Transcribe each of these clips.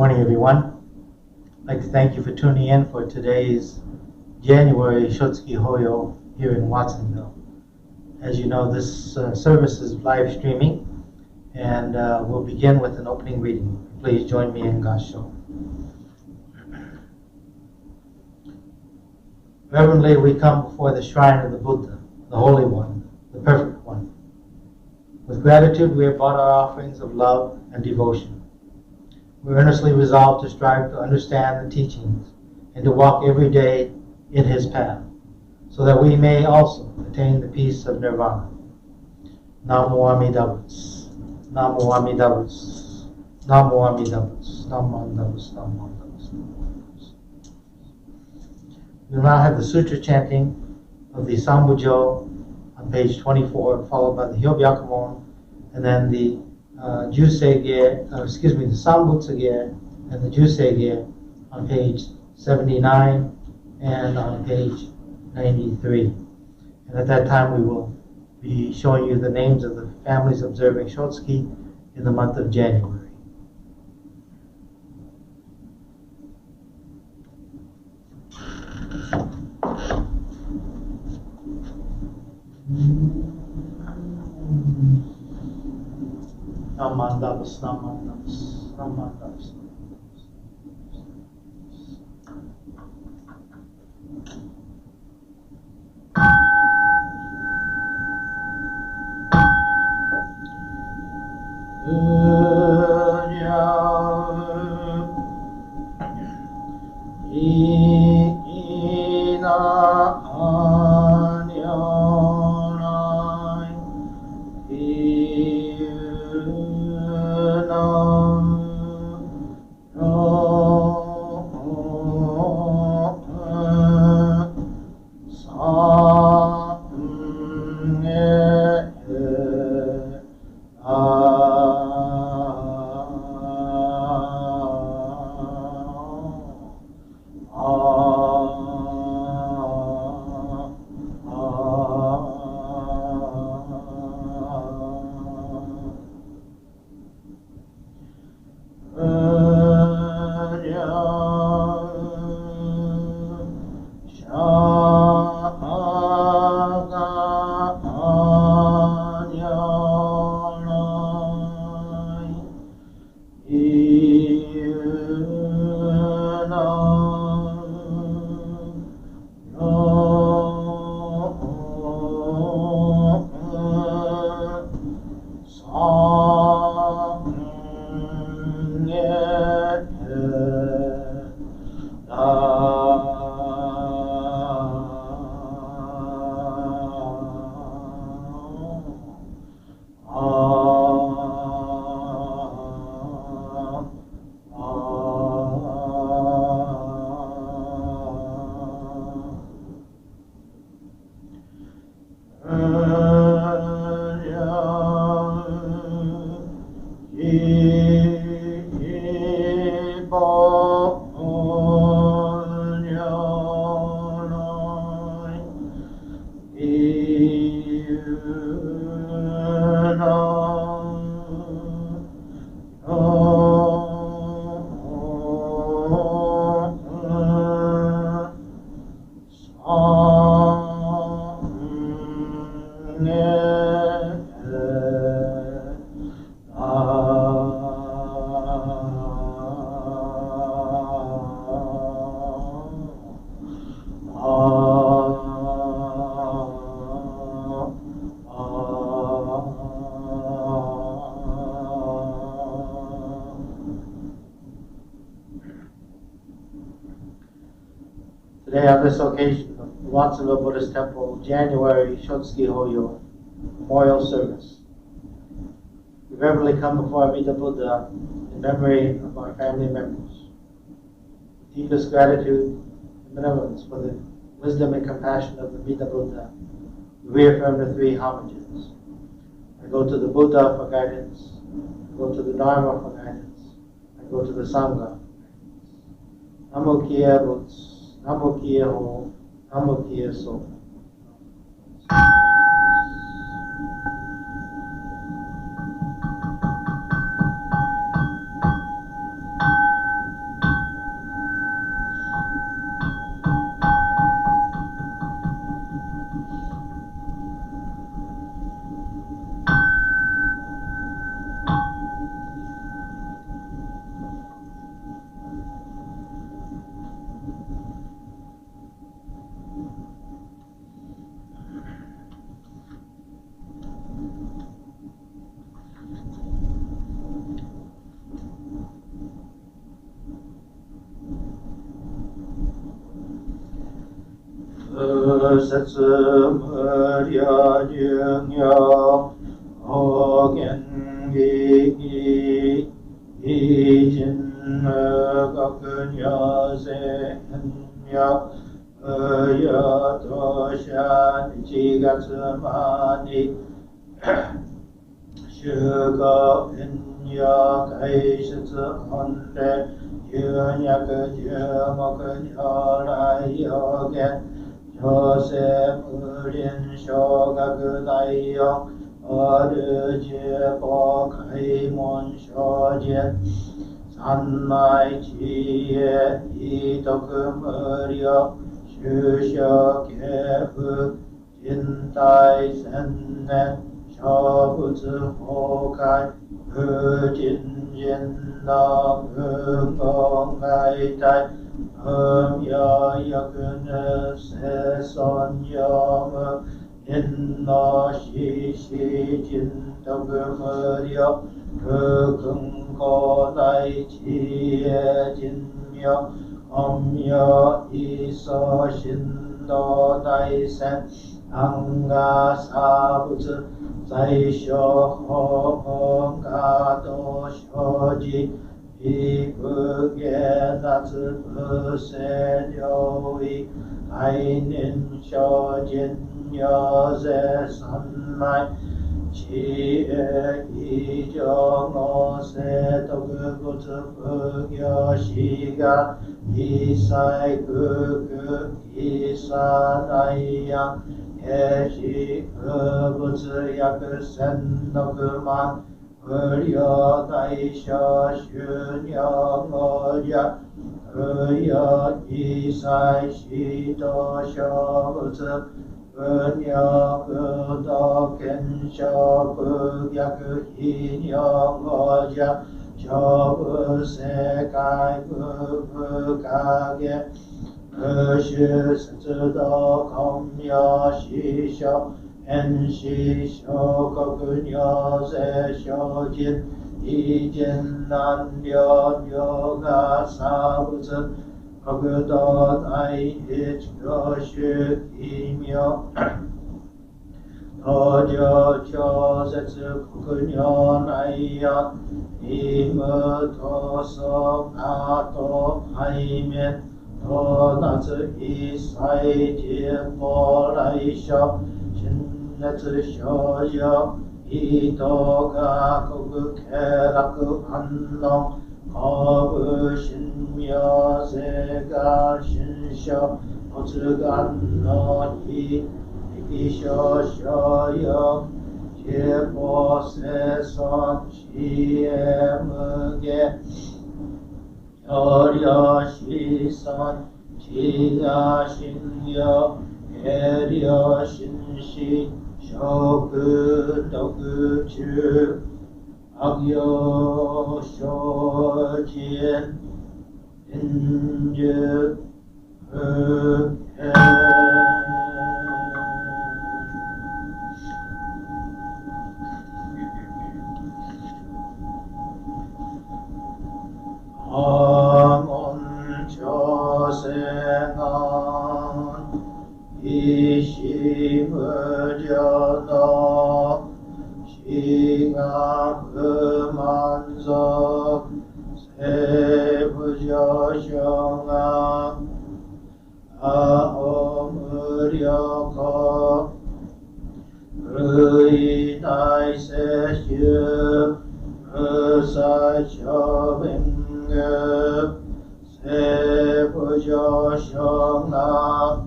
morning, everyone. I'd like to thank you for tuning in for today's January Shotsuki Hoyo here in Watsonville. As you know, this service is live streaming, and we'll begin with an opening reading. Please join me in Gasho. Reverently, we come before the shrine of the Buddha, the Holy One, the Perfect One. With gratitude, we have brought our offerings of love and devotion. We earnestly resolve to strive to understand the teachings and to walk every day in His path, so that we may also attain the peace of Nirvana. Namo Amida Butsu. Namo Amida Butsu. Namo Amida Butsu. Namo Amida Butsu. Namo Amida Butsu. We will now have the sutra chanting of the Sambujo on page 24, followed by the Hyobyakumon, and then the the Sambutsage and the Jusege on page 79 and on page 93. And at that time we will be showing you the names of the families observing Shotsuki in the month of January. Namandavas, Namandavas, Namandavas. Today, on this occasion of the Watsonville Buddhist Temple, January Shotsuki Hoyo Memorial Service, we reverently come before Amida Buddha in memory of our family members. With deepest gratitude and benevolence for the wisdom and compassion of the Amida Buddha, we reaffirm the three homages. I go to the Buddha for guidance, I go to the Dharma for guidance, I go to the Sangha for guidance. Namo Kia Butsu. Namo Kia Ho, Namo Kia So. 説無量寿行法言義異人国女性女無用当社1月間に修行遠慮解説本礼有脈十目如来予言上世無輪小学大四阿耨十法開門正見三昧智慧異徳無量修正系譜人体千年小仏崩壊不尽人の無言外体無明欲ぬ生存用無人の死死人徳無量空君古代知恵人妙音妙異相神道大仙安雅差仏在所法が道生じ異不下夏不世領域概念精進行税三昧知恵以上の聖徳仏不行死が一切空空一切大安平時不仏約千六万無量大小修行語者無用一切死と小仏不尿不道見小不逆非尿語者小不世界不不影不修節道根妙死小遠死小国尿税小人異人難量量が差仏国土大一教主奇妙道場超絶国尿内案異無闘争がと背面と夏一切人法来所新熱症状異等が国経楽反応後部神妙性が心象没眼の非力少々用解剖生存知恵無下要領子孫知が信用下領心死食毒中悪用精進臨終不変阿門調整願意志無常の死が不満足聖不上昇が青無量光無意内摂取無際小弁具聖不上昇が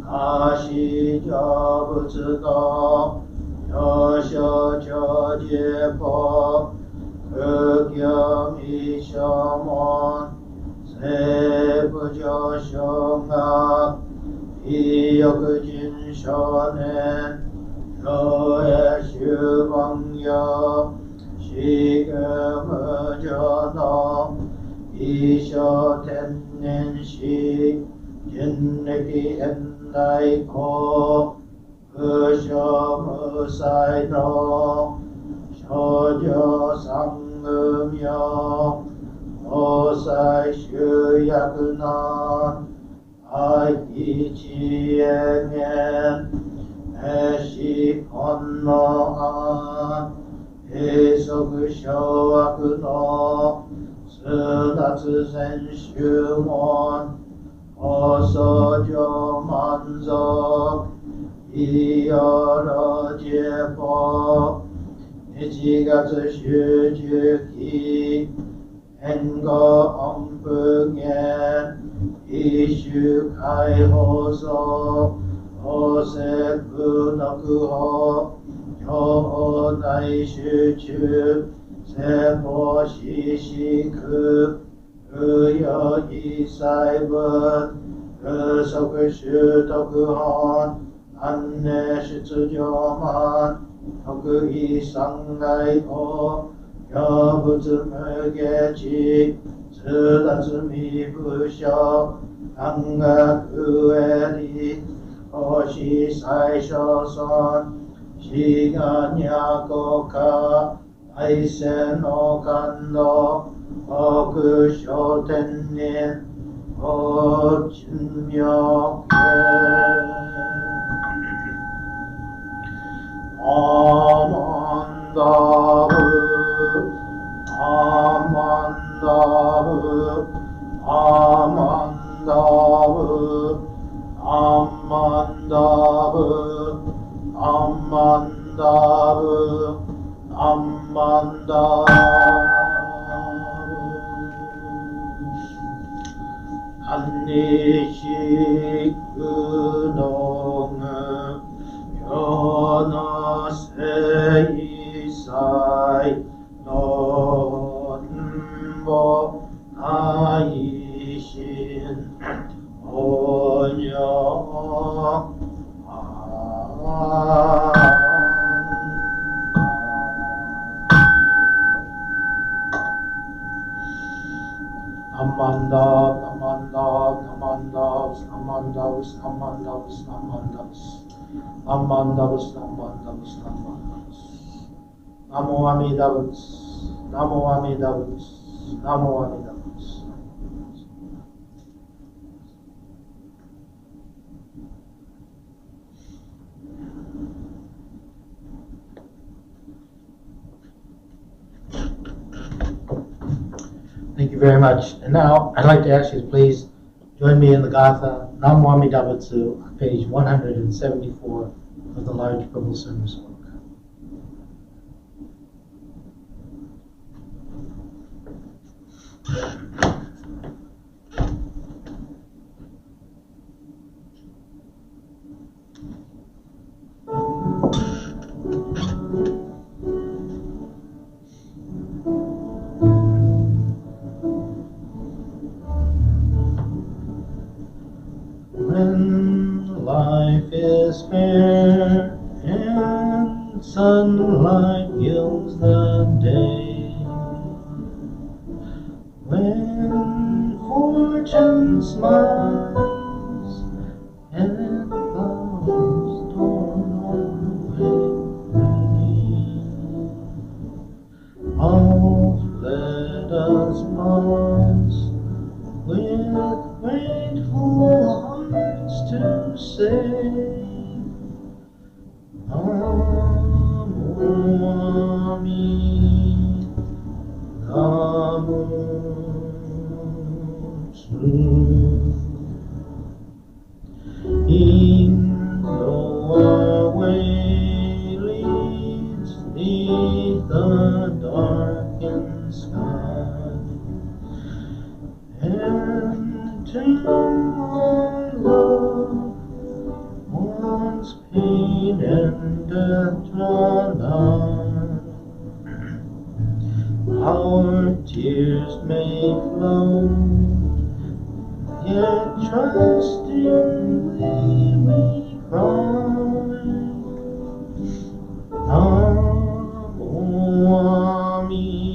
下士成仏道上昇長寿法空行未消門聖不上昇が非欲人少年上へ修凡用死具無常の異常天然死人力現代公不詳無才の少女三無明法際集約難 아이지에겐 에시 언노아 에서그셔와그노 스나츠센슈몬 어서조만석 이여러제보 이지가스슈주기 엔거 엄พึ่엔 이슈카이호소 오세쿠노쿠호 요나이슈추 세보시시크 의여이사이분 그석을슈토크혼 안내시츠조만 토크이상가이호 여부즈물게지 스다즈미부셔 강가그에리 오시사이쇼선 시간야고카 아이세노간도 어그쇼텐닌 어진명해 아만다브 아만다브 아만다브 아만다브 아만다브 아만다브 안니식 근홍은 연어세이사이 논보 나이신 오녀 Namo Amitabus, Namo Amitabus, Namo Amitabus. Thank you very much. And now I'd like to ask you to please join me in the Gatha Namo Amitabutsu on page 174 of the large purple service book. When life is fair and sunlight gilds the day, when fortune smiles and clouds torn away, oh, let us pause with grateful hearts to say, Namo Amitabutsu. Even though our way leads beneath the darkened sky, and to our love once pain and death draw nigh, our tears may flow, yet trustingly we cry, Namo Amitabutsu.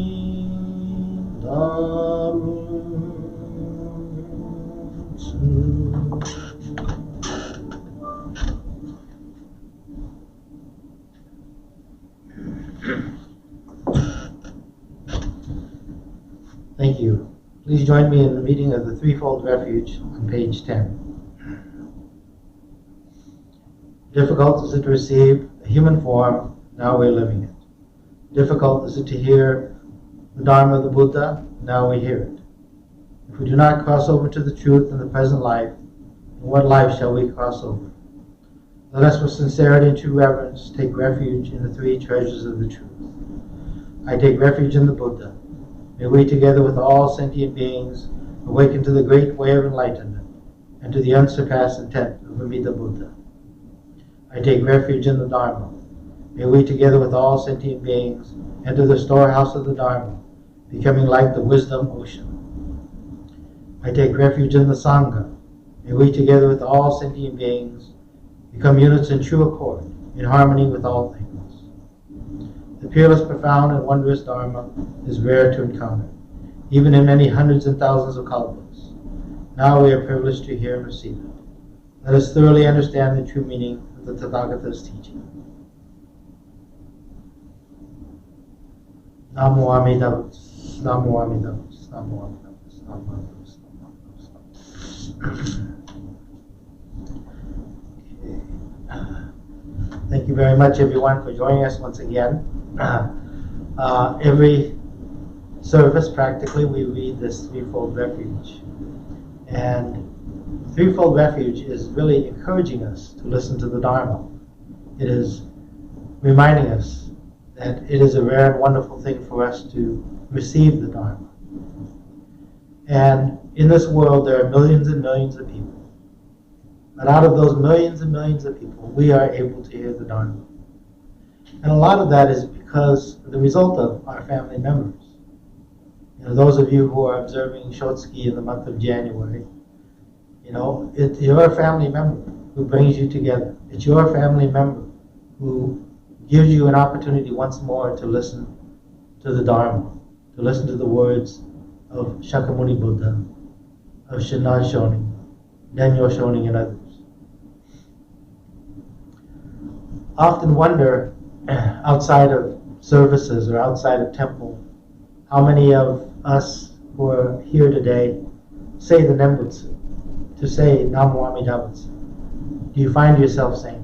Thank you. Please join me in the meeting of the Threefold Refuge on page 10. Difficult is it to receive a human form, now we're living it. Difficult is it to hear the Dharma of the Buddha, now we hear it. If we do not cross over to the truth in the present life, in what life shall we cross over? Let us with sincerity and true reverence take refuge in the three treasures of the truth. I take refuge in the Buddha. May we together with all sentient beings awaken to the great way of enlightenment and to the unsurpassed intent of Amida Buddha. I take refuge in the Dharma. May we together with all sentient beings enter the storehouse of the Dharma, becoming like the wisdom ocean. I take refuge in the Sangha. May we together with all sentient beings become units in true accord, in harmony with all things. The peerless, profound, and wondrous Dharma is rare to encounter, even in many hundreds and thousands of kalpas. Now we are privileged to hear and receive it. Let us thoroughly understand the true meaning of the Tathagata's teaching. Namo Amida Butsu, Namo Amida Butsu, Namo Amida Butsu, Namo Amida Butsu, Namo Amida Butsu. Thank you very much, everyone, for joining us once again. Every service, practically, we read this threefold refuge. And threefold refuge is really encouraging us to listen to the Dharma. It is reminding us that it is a rare and wonderful thing for us to receive the Dharma. And in this world, there are millions and millions of people. But out of those millions and millions of people, we are able to hear the Dharma. And a lot of that is because of the result of our family members. You know, those of you who are observing Shotsuki in the month of January, you know, it's your family member who brings you together. It's your family member who gives you an opportunity once more to listen to the Dharma, to listen to the words of Shakyamuni Buddha, of Shinran Shonin, Denyo Shonin, and others. I often wonder, outside of services or outside of temple, how many of us who are here today say the Nembutsu, to say Namo Amida Butsu. Do you find yourself saying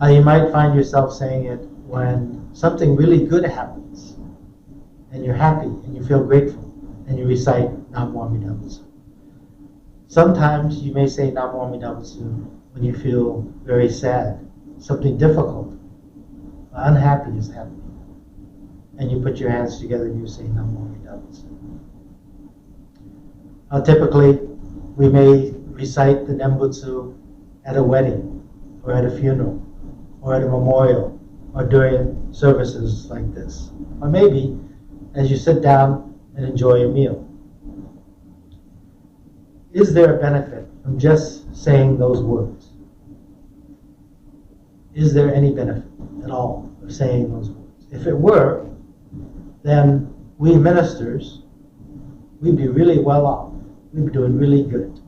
it? You might find yourself saying it when something really good happens, and you're happy, and you feel grateful, and you recite Namo Amida Butsu. Sometimes you may say Namo Amida Butsu when you feel very sad, something difficult, unhappy is happening. And you put your hands together and you say Namo Amida Butsu. Typically, we may recite the Nembutsu at a wedding, or at a funeral, or at a memorial, or during services like this. Or maybe as you sit down and enjoy a meal. Is there a benefit from just saying those words? Is there any benefit at all of saying those words? If it were, then we ministers, we'd be really well off. We'd be doing really good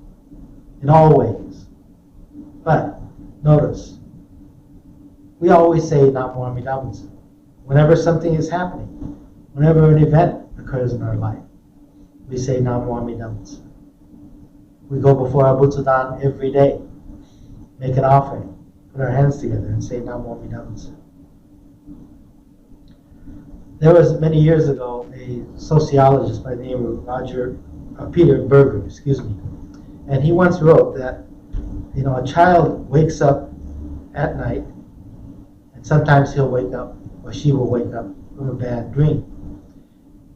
in all ways. But notice, we always say Namo Amida Butsu whenever something is happening, whenever an event occurs in our life. We say Namo Amida Butsu. We go before our Butsudan every day, make an offering, put our hands together and say Namo Amida Butsu. There was many years ago a sociologist by the name of Peter Berger, and he once wrote that, you know, a child wakes up at night, and sometimes he'll wake up, or she will wake up from a bad dream.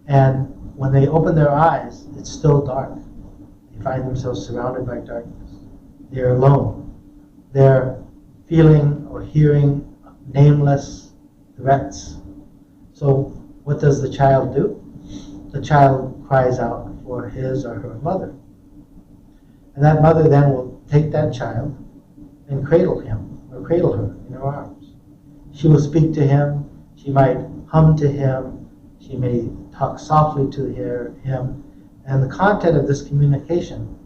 And when they open their eyes, it's still dark. They find themselves surrounded by darkness. They're alone. They're feeling or hearing nameless threats. So what does the child do? The child cries out for his or her mother. And that mother then will take that child and cradle him or cradle her in her arms. She will speak to him. She might hum to him. She may talk softly to him. And the content of this communication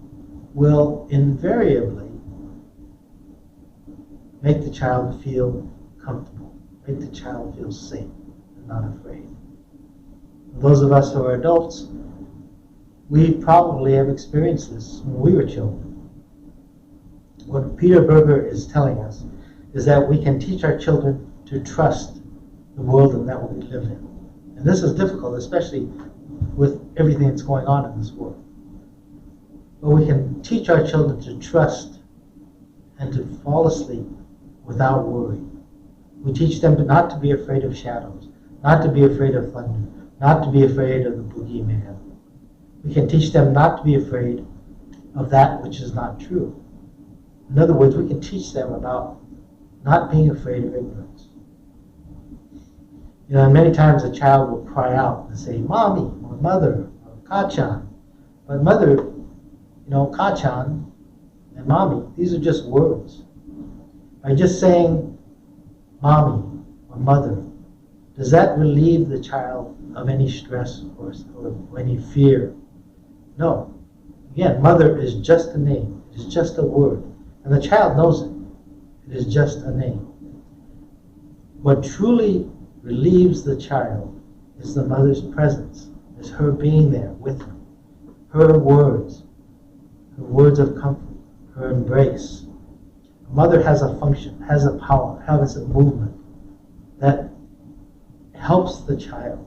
will invariably make the child feel comfortable, make the child feel safe and not afraid. Those of us who are adults, we probably have experienced this when we were children. what Peter Berger is telling us is that we can teach our children to trust the world that we live in. And this is difficult, especially with everything that's going on in this world. But we can teach our children to trust and to fall asleep without worry. We teach them not to be afraid of shadows, not to be afraid of thunder, not to be afraid of the boogeyman. We can teach them not to be afraid of that which is not true. In other words, we can teach them about not being afraid of ignorance. You know, and many times a child will cry out and say, "Mommy," or "Mother," or "Kachan." But mother, you know, Kachan and mommy, these are just words. By just saying mommy or mother, does that relieve the child of any stress or any fear? No. Again, mother is just a name. It is just a word. And the child knows it. It is just a name. What truly relieves the child is the mother's presence, is her being there with him. Her words of comfort, her embrace. A mother has a function, has a power, has a movement that helps the child.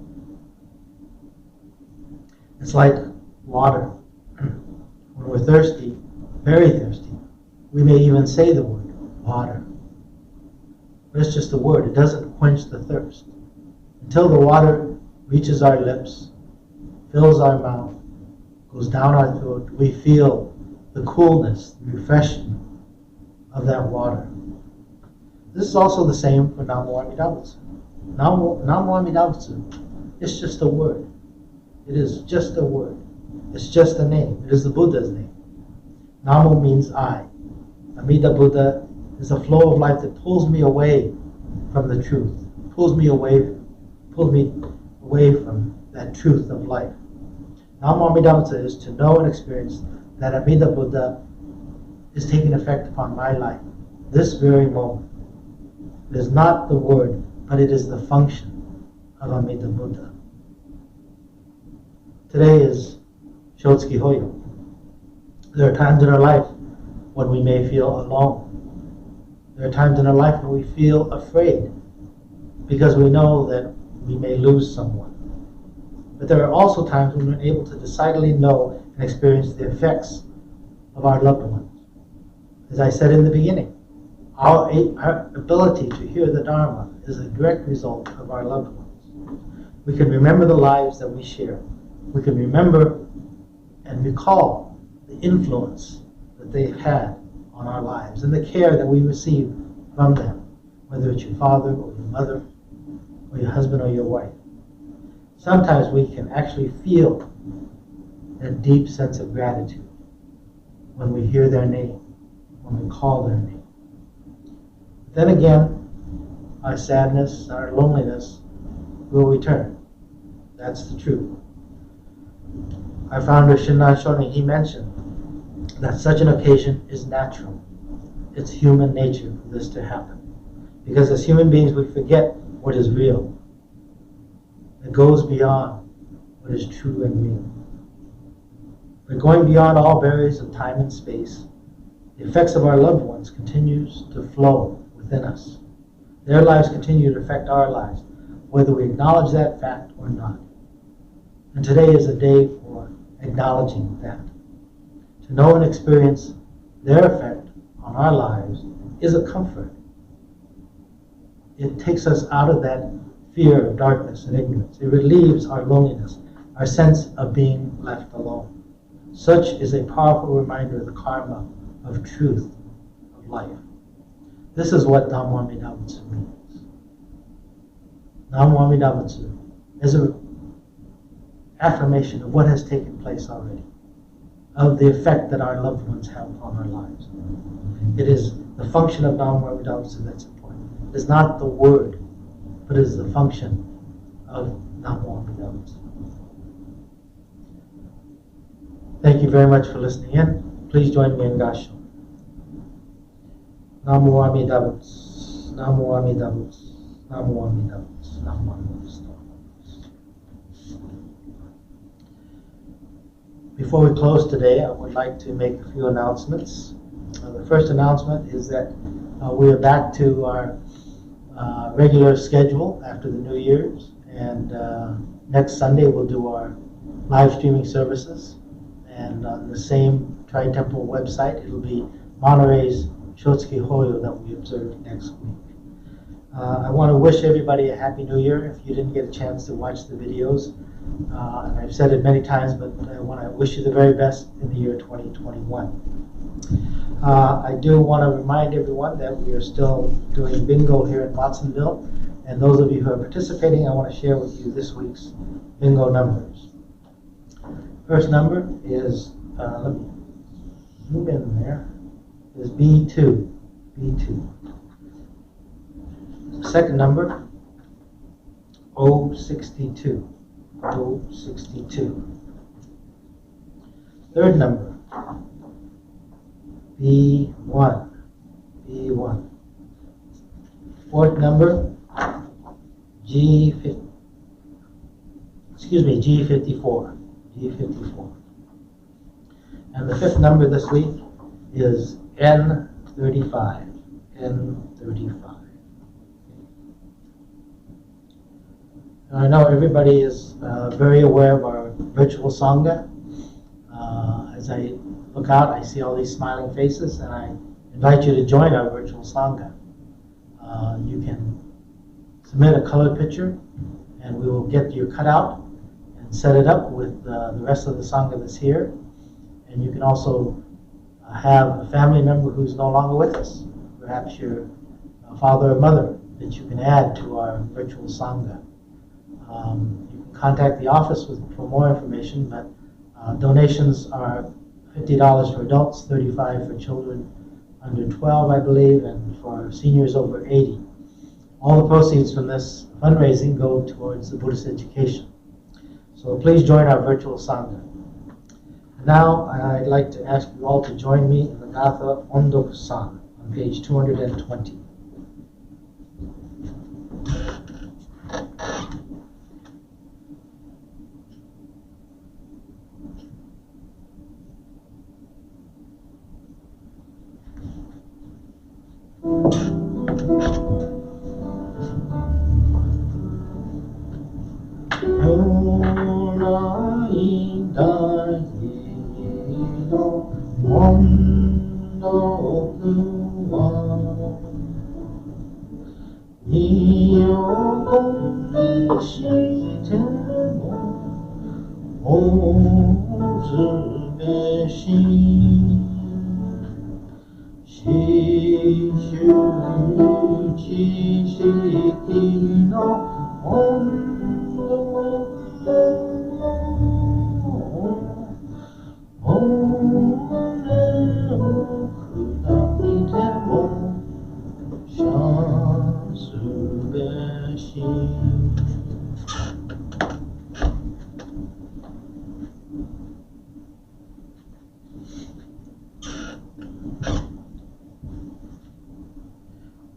It's like water. When we're thirsty, very thirsty, we may even say the word, water. But it's just a word. It doesn't quench the thirst. Until the water reaches our lips, fills our mouth, goes down our throat, we feel the coolness, the refreshing of that water. This is also the same for Namo Amida Butsu. Namo Amida Butsu, it's just a word. It is just a word. It's just a name. It is the Buddha's name. Namo means I. Amida Buddha is a flow of life that pulls me away from the truth, pulls me away from that truth of life. Namo Amida Butsu is to know and experience that Amida Buddha is taking effect upon my life, this very moment. It is not the word, but it is the function of Amida Buddha. Today is Shotsuki Hoyo. There are times in our life when we may feel alone. There are times in our life when we feel afraid because we know that we may lose someone. But there are also times when we're able to decidedly know and experience the effects of our loved ones. As I said in the beginning, our ability to hear the Dharma is a direct result of our loved ones. We can remember the lives that we share. We can remember and recall the influence that they've had on our lives and the care that we receive from them, whether it's your father or your mother or your husband or your wife. Sometimes we can actually feel a deep sense of gratitude when we hear their name, when we call their name. Then again, our sadness, our loneliness will return. That's the truth. Our founder, Shinran Shonin, he mentioned that such an occasion is natural. It's human nature for this to happen. Because as human beings, we forget what is real. It goes beyond what is true and real. But going beyond all barriers of time and space, the effects of our loved ones continues to flow within us. Their lives continue to affect our lives, whether we acknowledge that fact or not. And today is a day for acknowledging that. To know and experience their effect on our lives is a comfort. It takes us out of that fear of darkness and ignorance. It relieves our loneliness, our sense of being left alone. Such is a powerful reminder of the karma of truth of life. This is what Namo Amida Butsu means. Namo Amida Butsu is an affirmation of what has taken place already, of the effect that our loved ones have on our lives. It is the function of Namo Amida Butsu that's important. It is not the word, but it is the function of Namo Amida Butsu. Thank you very much for listening in. Please join me in Gasho. Namo Amida Butsu, Namo Amida Butsu, Namo Amida Butsu, Namo Amida Butsu. Before we close today, I would like to make a few announcements. The first announcement is that we are back to our regular schedule after the New Year's, and next Sunday we'll do our live streaming services, and on the same Tri-Temple website it'll be Monterey's Shotsuki Hoyo that we observe next week. I want to wish everybody a Happy New Year. If you didn't get a chance to watch the videos, and I've said it many times, but I want to wish you the very best in the year 2021. I do want to remind everyone that we are still doing bingo here in Watsonville, and those of you who are participating, I want to share with you this week's bingo numbers. First number is, let me zoom in there, is B2. B2. Second number, 062. 062. Third number, B1. B1. Fourth number, G54. G54. And the fifth number this week is N35. N35. I know everybody is very aware of our virtual Sangha. As I look out, I see all these smiling faces, and I invite you to join our virtual Sangha. You can submit a colored picture, and we will get your cutout and set it up with the rest of the Sangha that's here. And you can also have a family member who's no longer with us, perhaps your father or mother, that you can add to our virtual Sangha. You can contact the office for more information, but donations are $50 for adults, $35 for children under 12, I believe, and for seniors over 80. All the proceeds from this fundraising go towards the Buddhist education. So please join our virtual Sangha. Now I'd like to ask you all to join me in the Gatha Ondoku-san on page 220.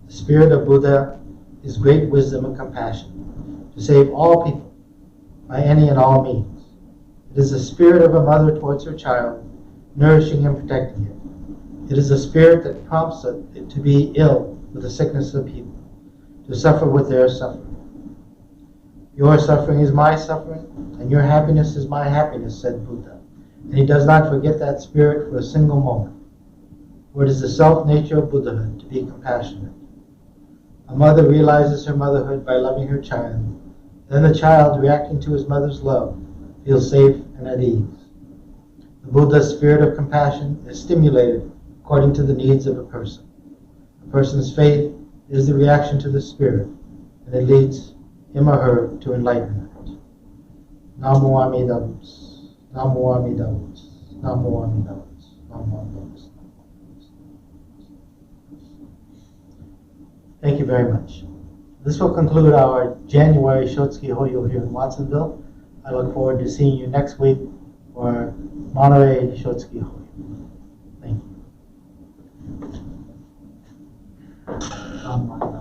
The spirit of Buddha is great wisdom and compassion, to save all people by any and all means. It is the spirit of a mother towards her child, nourishing and protecting it. It is a spirit that prompts it to be ill with the sickness of people, to suffer with their suffering. Your suffering is my suffering, and your happiness is my happiness, said Buddha. And he does not forget that spirit for a single moment. For it is the self-nature of Buddhahood to be compassionate. A mother realizes her motherhood by loving her child. Then the child, reacting to his mother's love, feels safe and at ease. The Buddha's spirit of compassion is stimulated according to the needs of a person. A person's faith is the reaction to the spirit, and it leads him or her to enlightenment. Namo Amida Butsu. Namo Amida Butsu. Namo Amida Butsu. Namo Amida Butsu. Thank you very much. This will conclude our January Shotsuki Hoyo here in Watsonville. I look forward to seeing you next week for Monterey Shotsuki Hoyo. Thank you.